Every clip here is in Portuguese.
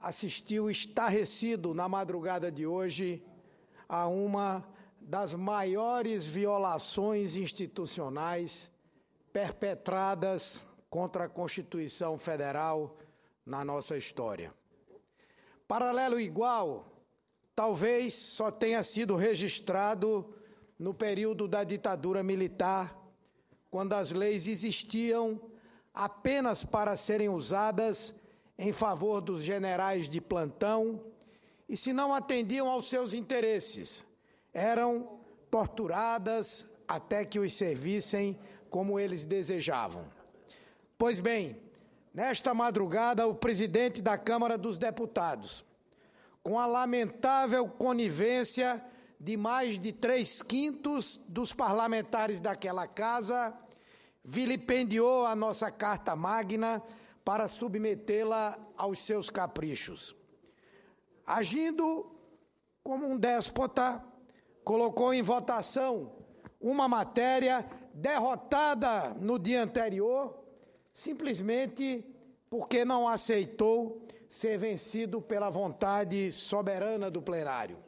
Assistiu estarrecido na madrugada de hoje a uma das maiores violações institucionais perpetradas contra a Constituição Federal na nossa história. Paralelo igual, talvez só tenha sido registrado no período da ditadura militar, quando as leis existiam apenas para serem usadas em favor dos generais de plantão e, se não atendiam aos seus interesses, eram torturadas até que os servissem como eles desejavam. Pois bem, nesta madrugada, o presidente da Câmara dos Deputados, com a lamentável conivência de mais de 3/5 dos parlamentares daquela casa, vilipendiou a nossa Carta Magna para submetê-la aos seus caprichos. Agindo como um déspota, colocou em votação uma matéria derrotada no dia anterior, simplesmente porque não aceitou ser vencido pela vontade soberana do plenário.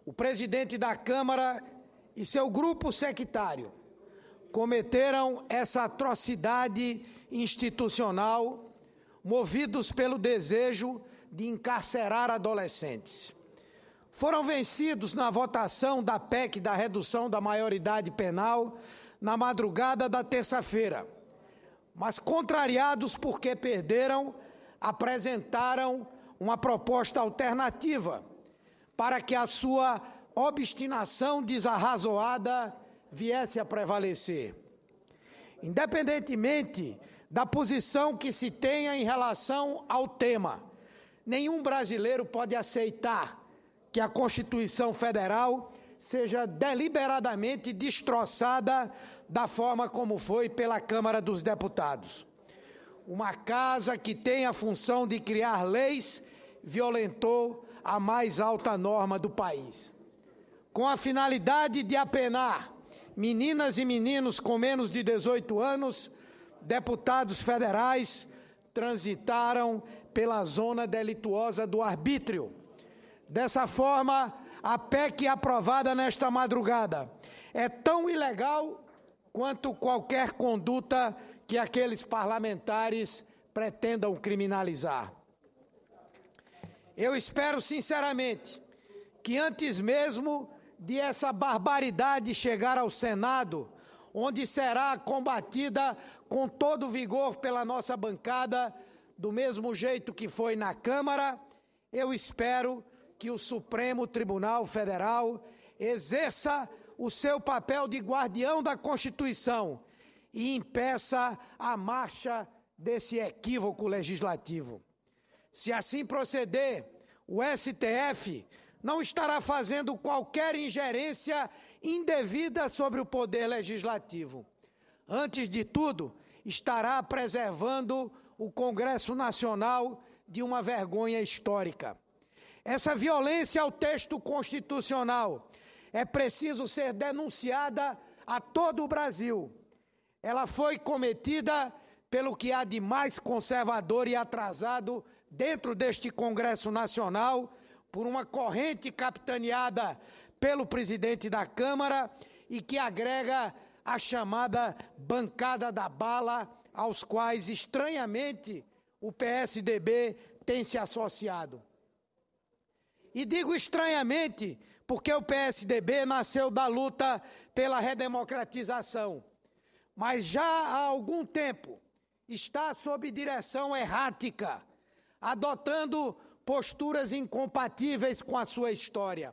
O presidente da Câmara e seu grupo sectário cometeram essa atrocidade institucional, movidos pelo desejo de encarcerar adolescentes. Foram vencidos na votação da PEC da redução da maioridade penal na madrugada da terça-feira, mas contrariados porque perderam, apresentaram uma proposta alternativa para que a sua obstinação desarrazoada viesse a prevalecer. Independentemente da posição que se tenha em relação ao tema, nenhum brasileiro pode aceitar que a Constituição Federal seja deliberadamente destroçada da forma como foi pela Câmara dos Deputados. Uma casa que tem a função de criar leis violentou a mais alta norma do país. Com a finalidade de apenar meninas e meninos com menos de 18 anos, deputados federais transitaram pela zona delituosa do arbítrio. Dessa forma, a PEC aprovada nesta madrugada é tão ilegal quanto qualquer conduta que aqueles parlamentares pretendam criminalizar. Eu espero sinceramente que antes mesmo de essa barbaridade chegar ao Senado, onde será combatida com todo vigor pela nossa bancada, do mesmo jeito que foi na Câmara, eu espero que o Supremo Tribunal Federal exerça o seu papel de guardião da Constituição e impeça a marcha desse equívoco legislativo. Se assim proceder, o STF não estará fazendo qualquer ingerência indevida sobre o poder legislativo. Antes de tudo, estará preservando o Congresso Nacional de uma vergonha histórica. Essa violência ao texto constitucional é preciso ser denunciada a todo o Brasil. Ela foi cometida pelo que há de mais conservador e atrasado dentro deste Congresso Nacional, por uma corrente capitaneada pelo presidente da Câmara e que agrega a chamada bancada da bala, aos quais, estranhamente, o PSDB tem se associado. E digo estranhamente porque o PSDB nasceu da luta pela redemocratização, mas já há algum tempo está sob direção errática, adotando posturas incompatíveis com a sua história.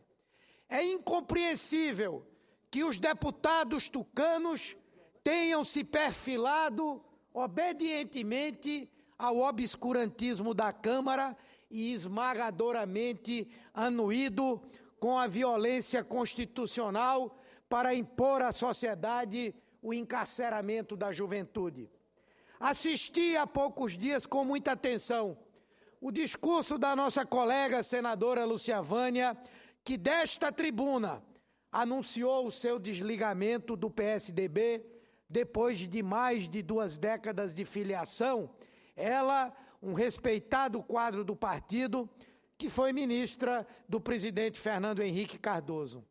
É incompreensível que os deputados tucanos tenham se perfilado obedientemente ao obscurantismo da Câmara e esmagadoramente anuído com a violência constitucional para impor à sociedade o encarceramento da juventude. Assisti há poucos dias com muita atenção o discurso da nossa colega senadora Lúcia Vânia, que desta tribuna anunciou o seu desligamento do PSDB depois de mais de 2 décadas de filiação, ela, um respeitado quadro do partido, que foi ministra do presidente Fernando Henrique Cardoso.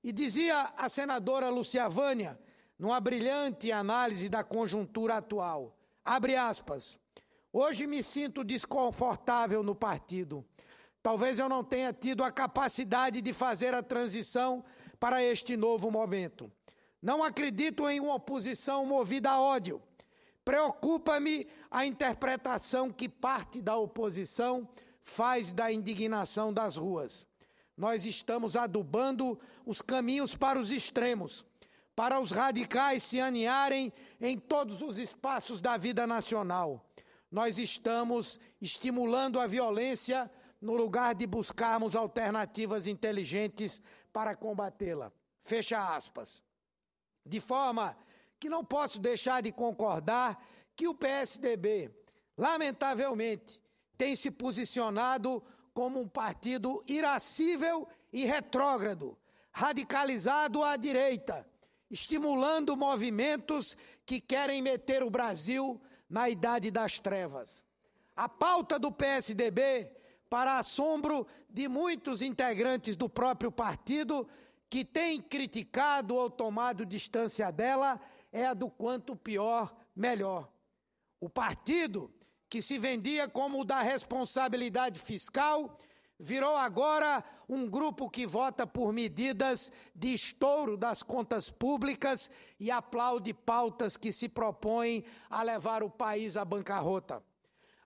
E dizia a senadora Lúcia Vânia, numa brilhante análise da conjuntura atual, abre aspas, hoje me sinto desconfortável no partido. Talvez eu não tenha tido a capacidade de fazer a transição para este novo momento. Não acredito em uma oposição movida a ódio. Preocupa-me a interpretação que parte da oposição faz da indignação das ruas. Nós estamos adubando os caminhos para os extremos, para os radicais se aninharem em todos os espaços da vida nacional. Nós estamos estimulando a violência no lugar de buscarmos alternativas inteligentes para combatê-la. Fecha aspas. De forma que não posso deixar de concordar que o PSDB, lamentavelmente, tem se posicionado como um partido irascível e retrógrado, radicalizado à direita, estimulando movimentos que querem meter o Brasil na idade das trevas. A pauta do PSDB, para assombro de muitos integrantes do próprio partido que têm criticado ou tomado distância dela, é a do quanto pior, melhor. O partido, que se vendia como o da responsabilidade fiscal, virou agora um grupo que vota por medidas de estouro das contas públicas e aplaude pautas que se propõem a levar o país à bancarrota.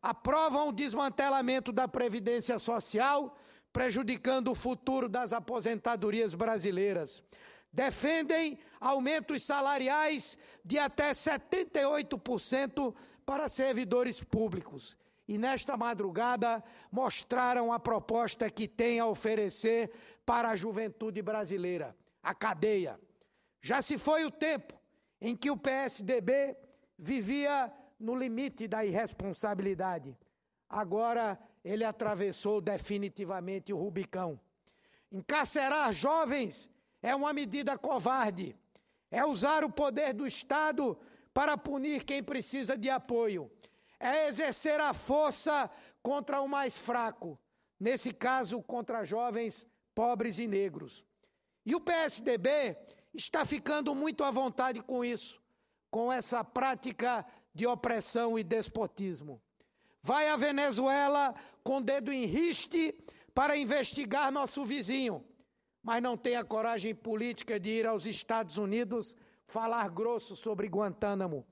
Aprovam o desmantelamento da Previdência Social, prejudicando o futuro das aposentadorias brasileiras. Defendem aumentos salariais de até 78% para servidores públicos. E nesta madrugada mostraram a proposta que tem a oferecer para a juventude brasileira, a cadeia. Já se foi o tempo em que o PSDB vivia no limite da irresponsabilidade. Agora ele atravessou definitivamente o Rubicão. Encarcerar jovens é uma medida covarde. É usar o poder do Estado para punir quem precisa de apoio. É exercer a força contra o mais fraco, nesse caso contra jovens pobres e negros. E o PSDB está ficando muito à vontade com isso, com essa prática de opressão e despotismo. Vai à Venezuela com dedo em riste para investigar nosso vizinho, mas não tem a coragem política de ir aos Estados Unidos falar grosso sobre Guantánamo.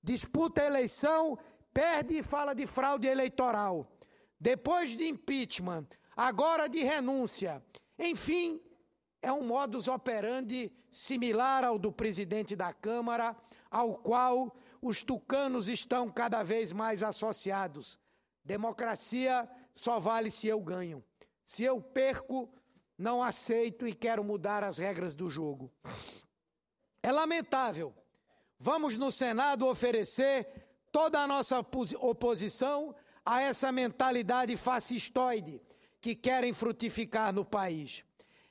Disputa a eleição, perde e fala de fraude eleitoral. Depois de impeachment, agora de renúncia. Enfim, é um modus operandi similar ao do presidente da Câmara, ao qual os tucanos estão cada vez mais associados. Democracia só vale se eu ganho. Se eu perco, não aceito e quero mudar as regras do jogo. É lamentável. Vamos no Senado oferecer toda a nossa oposição a essa mentalidade fascistoide que querem frutificar no país.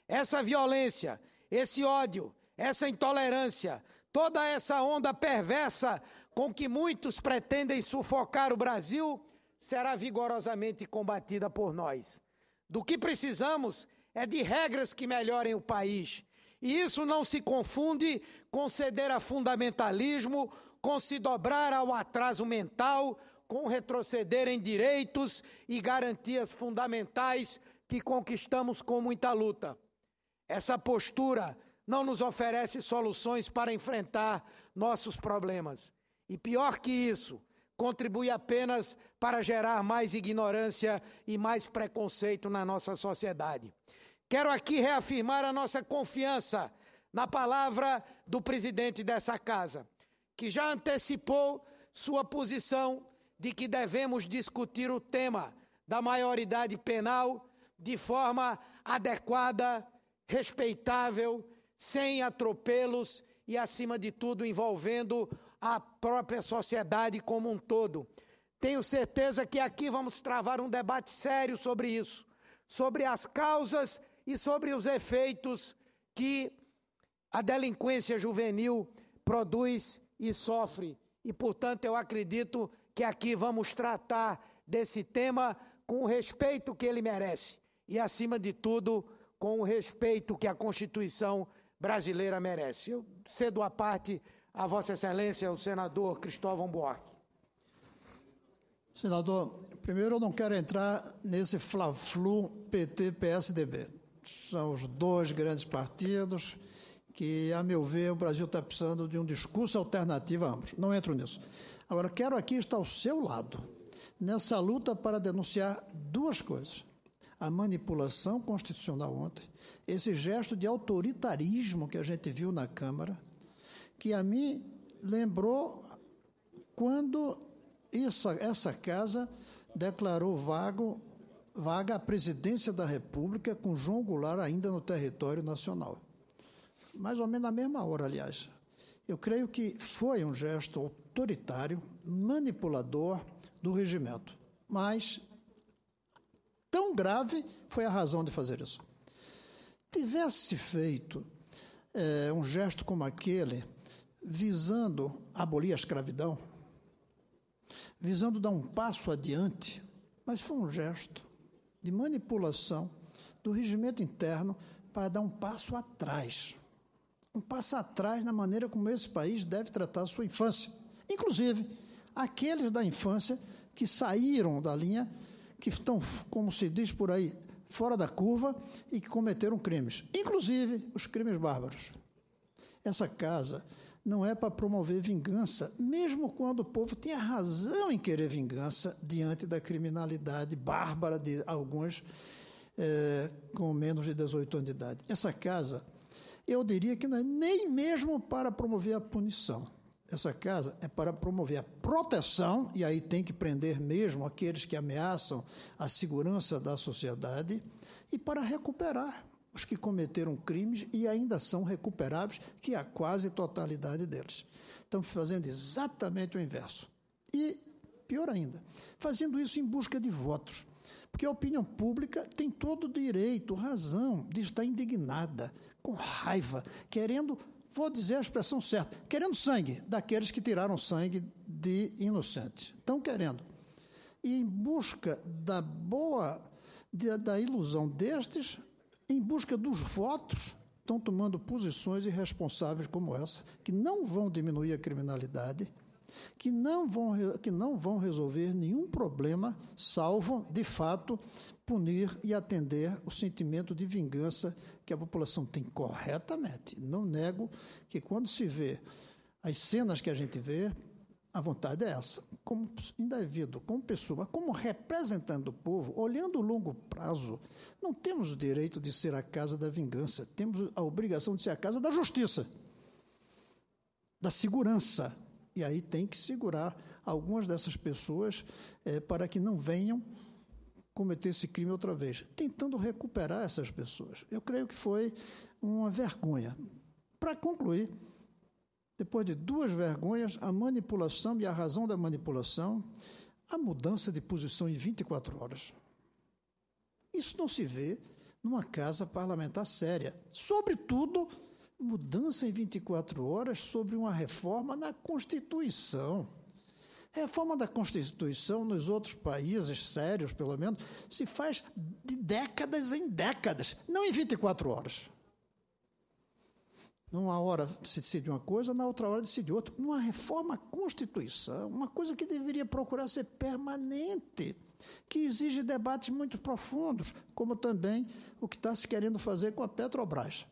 Essa violência, esse ódio, essa intolerância, toda essa onda perversa com que muitos pretendem sufocar o Brasil, será vigorosamente combatida por nós. Do que precisamos é de regras que melhorem o país. E isso não se confunde com ceder a fundamentalismo, com se dobrar ao atraso mental, com retroceder em direitos e garantias fundamentais que conquistamos com muita luta. Essa postura não nos oferece soluções para enfrentar nossos problemas. E pior que isso, contribui apenas para gerar mais ignorância e mais preconceito na nossa sociedade. Quero aqui reafirmar a nossa confiança na palavra do presidente dessa casa, que já antecipou sua posição de que devemos discutir o tema da maioridade penal de forma adequada, respeitável, sem atropelos e, acima de tudo, envolvendo a própria sociedade como um todo. Tenho certeza que aqui vamos travar um debate sério sobre isso, sobre as causas e sobre os efeitos que a delinquência juvenil produz e sofre. E, portanto, eu acredito que aqui vamos tratar desse tema com o respeito que ele merece e, acima de tudo, com o respeito que a Constituição brasileira merece. Eu cedo a parte a Vossa Excelência, o senador Cristóvão Buarque. Senador, primeiro eu não quero entrar nesse fla-flu PT-PSDB. São os dois grandes partidos que, a meu ver, o Brasil está precisando de um discurso alternativo a ambos. Não entro nisso. Agora, quero aqui estar ao seu lado, nessa luta para denunciar duas coisas. A manipulação constitucional ontem, esse gesto de autoritarismo que a gente viu na Câmara, que a mim lembrou quando essa casa declarou vaga a presidência da República com João Goulart ainda no território nacional. Mais ou menos na mesma hora, aliás. Eu creio que foi um gesto autoritário, manipulador do regimento. Mas tão grave foi a razão de fazer isso. Tivesse feito um gesto como aquele, visando abolir a escravidão, visando dar um passo adiante, mas foi um gesto de manipulação do regimento interno para dar um passo atrás. Um passo atrás na maneira como esse país deve tratar a sua infância. Inclusive, aqueles da infância que saíram da linha, que estão, como se diz por aí, fora da curva e que cometeram crimes. Inclusive, os crimes bárbaros. Essa casa não é para promover vingança, mesmo quando o povo tinha razão em querer vingança diante da criminalidade bárbara de alguns com menos de 18 anos de idade. Essa casa, eu diria que não é nem mesmo para promover a punição. Essa casa é para promover a proteção, e aí tem que prender mesmo aqueles que ameaçam a segurança da sociedade, e para recuperar os que cometeram crimes e ainda são recuperáveis, que é a quase totalidade deles. Estamos fazendo exatamente o inverso. E, pior ainda, fazendo isso em busca de votos. Porque a opinião pública tem todo o direito, razão de estar indignada, com raiva, querendo, vou dizer a expressão certa, querendo sangue daqueles que tiraram sangue de inocentes. Estão querendo. E em busca da ilusão destes, em busca dos votos, estão tomando posições irresponsáveis como essa, que não vão diminuir a criminalidade, que não vão resolver nenhum problema, salvo, de fato, punir e atender o sentimento de vingança que a população tem corretamente. Não nego que, quando se vê as cenas que a gente vê, a vontade é essa. Como indivíduo, como pessoa, como representante do povo, olhando o longo prazo, não temos o direito de ser a casa da vingança, temos a obrigação de ser a casa da justiça, da segurança. E aí tem que segurar algumas dessas pessoas para que não venham cometer esse crime outra vez, tentando recuperar essas pessoas. Eu creio que foi uma vergonha. Para concluir, depois de duas vergonhas, a manipulação e a razão da manipulação, a mudança de posição em 24 horas. Isso não se vê numa casa parlamentar séria. Sobretudo, mudança em 24 horas sobre uma reforma na Constituição. Reforma da Constituição, nos outros países sérios, pelo menos, se faz de décadas em décadas, não em 24 horas. Numa hora se decide uma coisa, na outra hora decide outra. Numa reforma à Constituição, uma coisa que deveria procurar ser permanente, que exige debates muito profundos, como também o que está se querendo fazer com a Petrobras.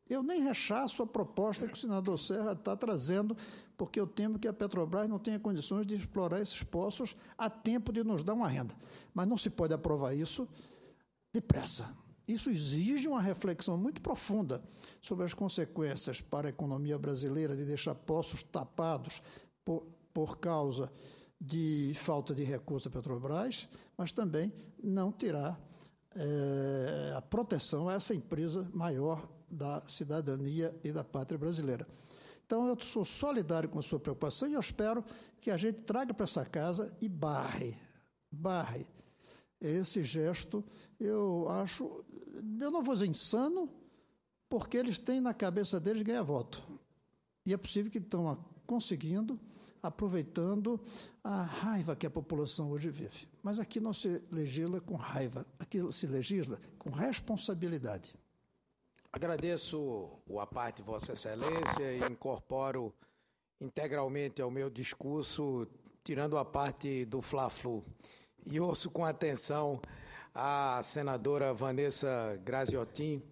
Eu nem rechaço a proposta que o senador Serra está trazendo, porque eu temo que a Petrobras não tenha condições de explorar esses poços a tempo de nos dar uma renda. Mas não se pode aprovar isso depressa. Isso exige uma reflexão muito profunda sobre as consequências para a economia brasileira de deixar poços tapados por causa de falta de recursos da Petrobras, mas também não tirar a proteção a essa empresa maior da cidadania e da pátria brasileira. Então, eu sou solidário com a sua preocupação e eu espero que a gente traga para essa casa e barre esse gesto. Eu não vou dizer insano, porque eles têm na cabeça deles ganhar voto. E é possível que estão conseguindo, aproveitando a raiva que a população hoje vive. Mas aqui não se legisla com raiva, aqui se legisla com responsabilidade. Agradeço a parte de Vossa Excelência e incorporo integralmente ao meu discurso, tirando a parte do Fla-Flu. E ouço com atenção a senadora Vanessa Graziotin.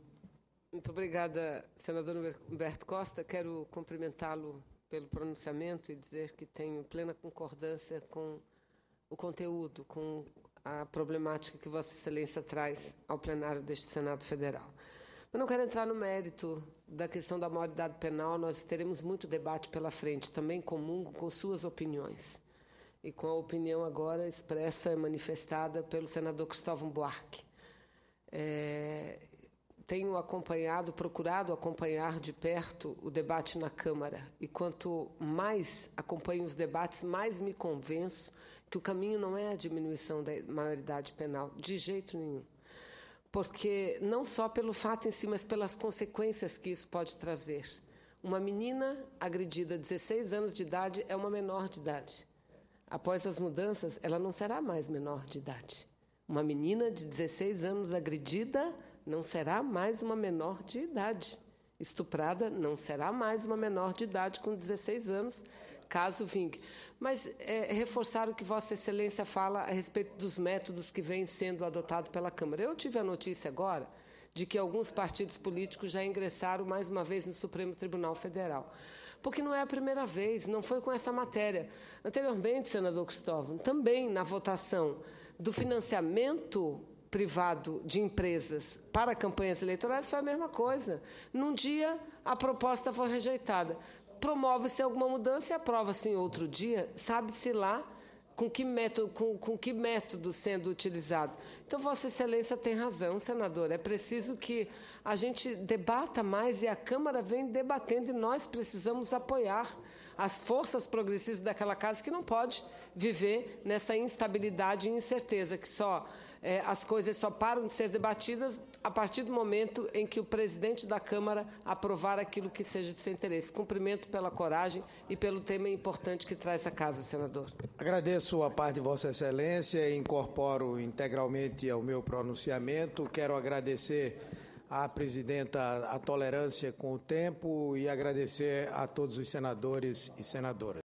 Muito obrigada, senador Humberto Costa. Quero cumprimentá-lo pelo pronunciamento e dizer que tenho plena concordância com o conteúdo, com a problemática que Vossa Excelência traz ao plenário deste Senado Federal. Eu não quero entrar no mérito da questão da maioridade penal, nós teremos muito debate pela frente, também comungo com suas opiniões e com a opinião agora expressa e manifestada pelo senador Cristóvão Buarque. Tenho procurado acompanhar de perto o debate na Câmara e quanto mais acompanho os debates, mais me convenço que o caminho não é a diminuição da maioridade penal, de jeito nenhum. Porque não só pelo fato em si, mas pelas consequências que isso pode trazer. Uma menina agredida a 16 anos de idade é uma menor de idade. Após as mudanças, ela não será mais menor de idade. Uma menina de 16 anos agredida não será mais uma menor de idade. Estuprada não será mais uma menor de idade com 16 anos, caso vingue. Mas reforçar o que Vossa Excelência fala a respeito dos métodos que vêm sendo adotados pela Câmara. Eu tive a notícia agora de que alguns partidos políticos já ingressaram mais uma vez no Supremo Tribunal Federal. Porque não é a primeira vez, não foi com essa matéria. Anteriormente, senador Cristóvão, também na votação do financiamento privado de empresas para campanhas eleitorais foi a mesma coisa. Num dia, a proposta foi rejeitada. Promove-se alguma mudança e aprova-se em outro dia, sabe-se lá com que método sendo utilizado. Então, Vossa Excelência tem razão, senador. É preciso que a gente debata mais e a Câmara vem debatendo e nós precisamos apoiar as forças progressistas daquela casa que não pode viver nessa instabilidade e incerteza, que as coisas só param de ser debatidas a partir do momento em que o presidente da Câmara aprovar aquilo que seja de seu interesse. Cumprimento pela coragem e pelo tema importante que traz a casa, senador. Agradeço a parte de Vossa Excelência e incorporo integralmente ao meu pronunciamento. Quero agradecer à presidenta a tolerância com o tempo e agradecer a todos os senadores e senadoras.